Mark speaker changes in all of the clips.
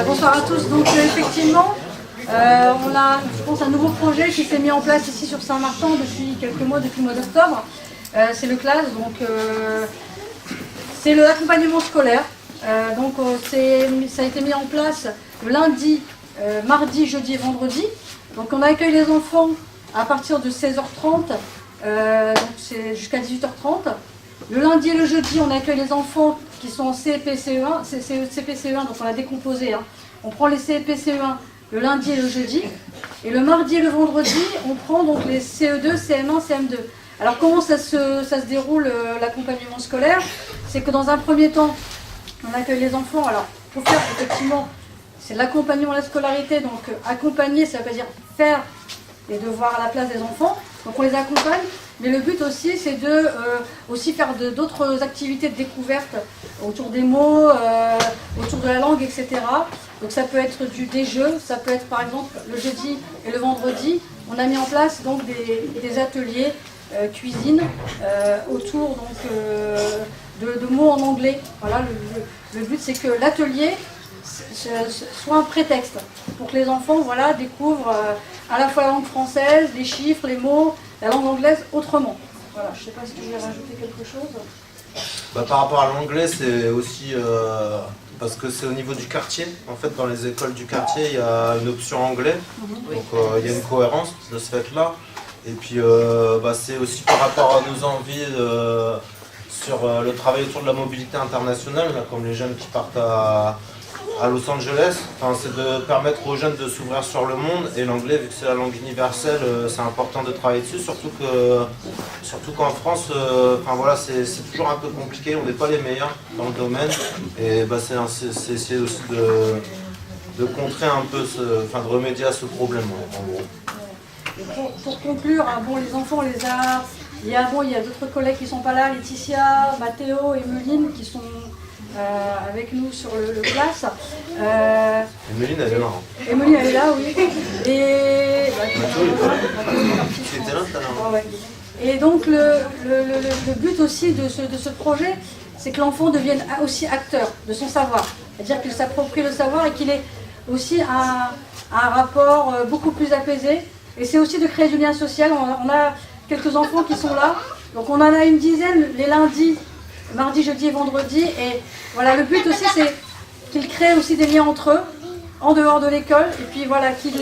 Speaker 1: Bonsoir à tous. Donc effectivement, on a, je pense, un nouveau projet qui s'est mis en place ici sur Saint-Martin depuis quelques mois, depuis le mois d'octobre. C'est le CLAS, donc c'est l'accompagnement scolaire. Ça a été mis en place le lundi, mardi, jeudi et vendredi. Donc on accueille les enfants à partir de 16h30, donc c'est jusqu'à 18h30. Le lundi et le jeudi, on accueille les enfants qui sont en CEP, CE1, CP, CE1, donc on a décomposé. On prend les CEP, CE1 le lundi et le jeudi. Et le mardi et le vendredi, on prend donc les CE2, CM1, CM2. Alors comment ça se déroule l'accompagnement scolaire? C'est que dans un premier temps, on accueille les enfants. Alors pour faire effectivement, c'est l'accompagnement à la scolarité. Donc accompagner, ça veut dire faire les devoirs à la place des enfants. Donc on les accompagne. Mais le but aussi, c'est de aussi faire d'autres activités de découverte autour des mots, autour de la langue, etc. Donc ça peut être des jeux, ça peut être par exemple le jeudi et le vendredi, on a mis en place donc des ateliers cuisine autour donc, de mots en anglais. Voilà, le but c'est que l'atelier soit un prétexte pour que les enfants découvrent à la fois la langue française, les chiffres, les mots, la langue anglaise autrement. Voilà, je ne sais pas si tu voulais rajouter quelque chose.
Speaker 2: Par rapport à l'anglais, c'est aussi parce que c'est au niveau du quartier. En fait, dans les écoles du quartier, il y a une option anglais. Donc il y a une cohérence de ce fait-là. Et puis c'est aussi par rapport à nos envies sur le travail autour de la mobilité internationale, là, comme les jeunes qui partent à Los Angeles. Enfin, c'est de permettre aux jeunes de s'ouvrir sur le monde, et l'anglais, vu que c'est la langue universelle, c'est important de travailler dessus, surtout qu'en France, c'est toujours un peu compliqué, on n'est pas les meilleurs dans le domaine, et c'est essayer aussi de contrer un peu, de remédier à ce problème en gros.
Speaker 1: Et pour conclure, les enfants, il y a d'autres collègues qui ne sont pas là, Laetitia, Mathéo et Meline qui sont avec nous sur le classe.
Speaker 2: Emeline, elle est là.
Speaker 1: Emeline, elle est là, oui. Et
Speaker 2: tu étais là tout à l'heure.
Speaker 1: Ouais. Et donc le but aussi de ce projet, c'est que l'enfant devienne aussi acteur de son savoir. C'est-à-dire qu'il s'approprie le savoir et qu'il ait aussi un rapport beaucoup plus apaisé. Et c'est aussi de créer du lien social. On a quelques enfants qui sont là. Donc on en a une dizaine les lundis, mardi, jeudi et vendredi. Et voilà, le but aussi, c'est qu'ils créent aussi des liens entre eux, en dehors de l'école. Et puis voilà, qu'ils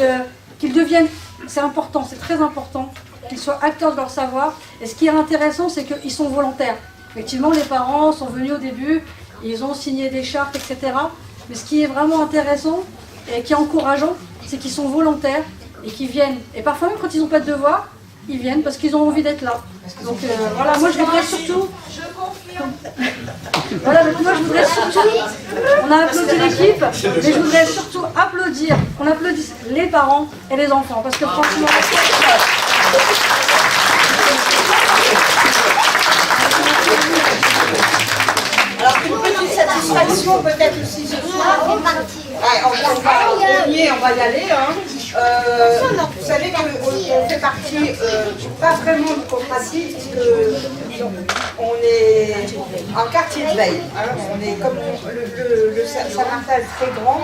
Speaker 1: deviennent, c'est important, c'est très important, qu'ils soient acteurs de leur savoir. Et ce qui est intéressant, c'est qu'ils sont volontaires. Effectivement, les parents sont venus au début, ils ont signé des chartes, etc. Mais ce qui est vraiment intéressant et qui est encourageant, c'est qu'ils sont volontaires et qu'ils viennent. Et parfois même quand ils n'ont pas de devoir, ils viennent parce qu'ils ont envie d'être là. Donc voilà, moi je voudrais surtout... Voilà, donc moi je voudrais surtout... On a applaudi l'équipe, mais je voudrais surtout applaudir, qu'on applaudisse les parents et les enfants, parce que franchement...
Speaker 3: Alors une petite satisfaction peut-être aussi ce soir. On va y aller. Vous savez qu'on fait partie, pas vraiment de coopérative, puisque on est en quartier de veille. On est comme le Saint-Martin est très grand,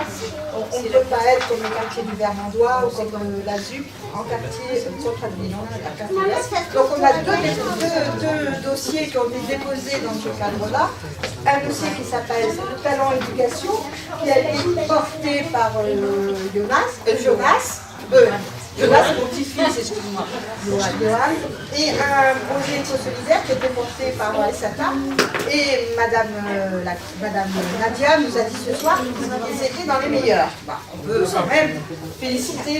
Speaker 3: on ne peut pas être comme le quartier du Vermandois ou comme la ZUP en quartier central-ville. Donc on a deux dossiers qui ont été déposés dans ce cadre-là. Un dossier qui s'appelle le talent éducation, qui a été porté par Jonas, mon petit-fils, excuse-moi, Johan, et un projet éco-solidaire qui a été porté par SATA. Et Madame Nadia nous a dit ce soir qu'ils étaient dans les meilleurs. On peut quand même féliciter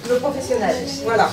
Speaker 3: nos professionnels. Voilà.